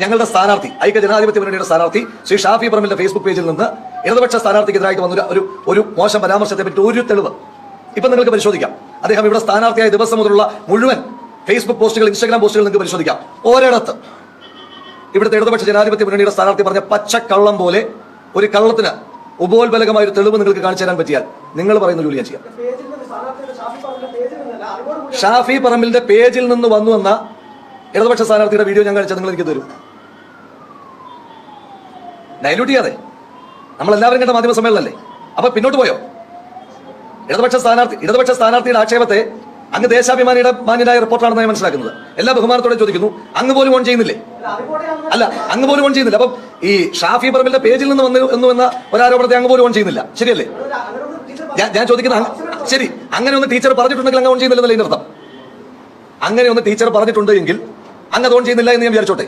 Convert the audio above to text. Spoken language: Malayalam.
ഞങ്ങളുടെ സ്ഥാനാർത്ഥി ഐക്യ ജനാധിപത്യ മുന്നണിയുടെ സ്ഥാനാർത്ഥി ശ്രീ ഷാഫി പറമ്പിലിന്റെ ഫേസ്ബുക്ക് പേജിൽ നിന്ന് ഇടതുപക്ഷ സ്ഥാനാർത്ഥിക്കെതിരായിട്ട് വന്ന ഒരു മോശം പരാമർശത്തെ പറ്റി ഒരു തെളിവ് ഇപ്പൊ നിങ്ങൾക്ക് പരിശോധിക്കാം. അദ്ദേഹം ഇവിടെ സ്ഥാനാർത്ഥിയായ ദിവസം മുതലുള്ള മുഴുവൻ ഫേസ്ബുക്ക് പോസ്റ്റുകൾ, ഇൻസ്റ്റാഗ്രാം പോസ്റ്റുകൾ നിങ്ങൾക്ക് പരിശോധിക്കാം. ഒരിടത്ത് ഇവിടുത്തെ ഇടതുപക്ഷ ജനാധിപത്യ മുന്നണിയുടെ സ്ഥാനാർത്ഥി പറഞ്ഞ പച്ചക്കള്ളം പോലെ ഒരു കള്ളത്തിന് ഉപോത്ബലകമായ ഒരു തെളിവ് നിങ്ങൾക്ക് കാണിച്ചു തരാൻ പറ്റിയാൽ നിങ്ങൾ പറയുന്ന ജോലി ഞാൻ ചെയ്യാം. ഷാഫി പറമ്പിലിന്റെ പേജിൽ നിന്ന് വന്നു എന്ന ഇടതുപക്ഷ സ്ഥാനാർത്ഥിയുടെ വീഡിയോ ഞാൻ കാണിച്ചാൽ നിങ്ങൾ എനിക്ക് തരും. ഡയലൂട്ട് ചെയ്യാതെ നമ്മളെല്ലാവരും കണ്ട മാധ്യമ സമ്മേളനമല്ലേ? അപ്പൊ പിന്നോട്ട് പോയോ? ഇടതുപക്ഷ സ്ഥാനാർത്ഥിയുടെ ആക്ഷേപത്തെ അങ്ങ് ദേശാഭിമാനിയുടെ മാന്യനായ റിപ്പോർട്ടാണെന്ന് ഞാൻ മനസ്സിലാക്കുന്നത്. എല്ലാ ബഹുമാനത്തോടെ ചോദിക്കുന്നു, അങ്ങ് പോലും ഓൺ ചെയ്യുന്നില്ലേ? അല്ല, അങ്ങ് പോലും ഓൺ ചെയ്യുന്നില്ല. അപ്പം ഈ ഷാഫി പറമ്പിലിന്റെ പേജിൽ നിന്ന് വന്നു എന്ന ഒരാരോപണത്തെ അങ്ങ് പോലും ഓൺ ചെയ്യുന്നില്ല, ശരിയല്ലേ? ഞാൻ ചോദിക്കുന്ന ശരി, അങ്ങനെ ഒന്ന് ടീച്ചർ പറഞ്ഞിട്ടുണ്ടെങ്കിൽ അങ്ങ് ഓൺ ചെയ്യുന്നില്ലെന്നല്ലേ ഇതിനർത്ഥം? അങ്ങനെ ഒന്ന് ടീച്ചർ പറഞ്ഞിട്ടുണ്ട് എങ്കിൽ അങ്ങ് അത് ഓൺ ചെയ്യുന്നില്ല എന്ന് ഞാൻ വിചാരിച്ചോട്ടെ.